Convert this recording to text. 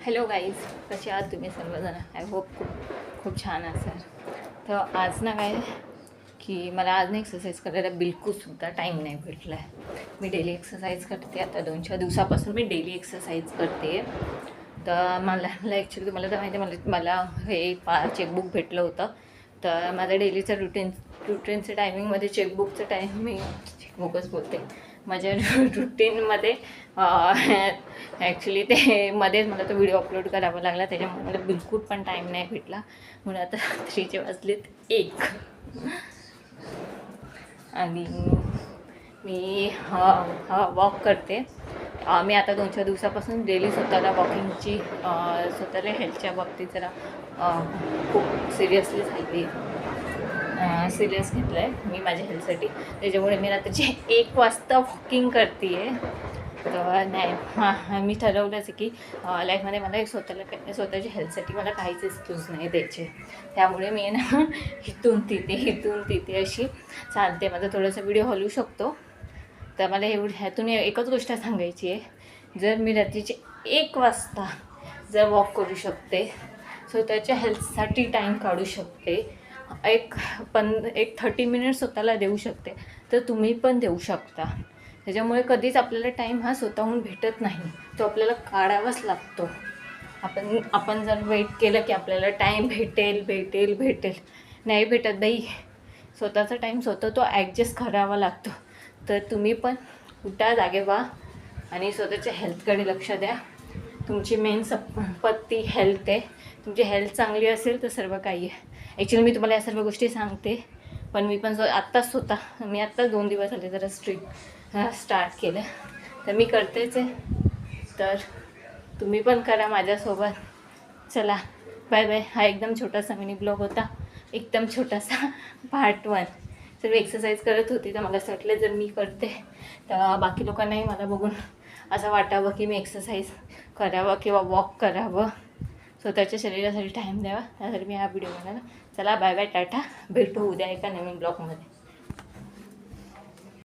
Hello guys, कसे आहात तुम्ही सर्वजण? आय होप खूप छान असाल. तर आज ना काय की मला आज ना एक्सरसाइज करायला बिलकुलसुद्धा टाईम नाही भेटला आहे. मी डेली एक्सरसाइज करते, आता 2-4 दिवसापासून मी डेली एक्सरसाइज करते. तर मला ॲक्च्युली तुम्हाला तर माहिती आहे, मला हे चेकबुक भेटलं होतं. तर माझं डेलीचं रुटीनचं टायमिंगमध्ये चेकबुकचं टायमिंग चेकबुकच बोलते माझ्या रुटीनमध्ये ॲक्च्युली ते मध्येच मला तो व्हिडिओ अपलोड करावा लागला, त्याच्यामुळे मला बिलकुल पण टाईम नाही भेटला. म्हणून आता रात्रीचे वाजलेत 1 आणि मी वॉक करते. मी आता 2-4 दिवसापासून डेली स्वतःला वॉकिंगची स्वतःला हेल्थच्या बाबतीत जरा खूप सिरियसली सिरियस घेतलं आहे मी माझ्या हेल्थसाठी. त्याच्यामुळे मी रात्रीचे 1 वाजता वॉकिंग करते आहे. तर नाही, मी ठरवलंच आहे की लाईफमध्ये मला स्वतःच्या हेल्थसाठी मला काहीच एक्सक्यूज नाही द्यायचे. त्यामुळे मी ना इथून तिथे अशी चालते. माझा थोडासा व्हिडिओ हलवू शकतो. तर मला ह्यातून एकच गोष्ट सांगायची आहे, जर मी रात्रीचे 1 वाजता जर वॉक करू शकते, स्वतःच्या हेल्थसाठी टाईम काढू शकते, एक 30 मिनिट्स स्वतःला देऊ शकते, तर तुम्ही पण देऊ शकता. त्याच्यामुळे कधीच आपल्याला टाईम हा स्वतःहून भेटत नाही, तो आपल्याला काढावाच लागतो. आपण जर वेट केलं की आपल्याला टाईम भेटेल नाही भेटत बाई. स्वतःचा टाईम स्वतः तो ॲडजस्ट करावा लागतो. तर तुम्ही पण उठा, जागे व्हा आणि स्वतःच्या हेल्थकडे लक्ष द्या. तुमची मेन संपत्ती हेल्थ आहे. तुमची हेल्थ चांगली असेल तर सर्व काही आहे. ॲक्च्युली मी तुम्हाला या सर्व गोष्टी सांगते, पण मी पण आत्ताच 2 दिवस झाले जरा स्टार्ट केलं, तर मी करतेच आहे. तर तुम्ही पण करा माझ्यासोबत. चला, बाय बाय. हा एकदम छोटासा मिनी ब्लॉग होता, एकदम छोटासा पार्ट 1. सर्व एक्सरसाइज करत होती, तर मला असं वाटलं जर मी करते तर बाकी लोकांनाही मला बघून असं वाटावं की मी एक्सरसाइज करावं किंवा वॉक करावं, स्वतःच्या शरीरासाठी टाईम द्यावा. त्यासाठी मी हा व्हिडिओ बनवला. चला, बाय बाय, टाटा. भेटू उद्या एका नवीन ब्लॉगमध्ये.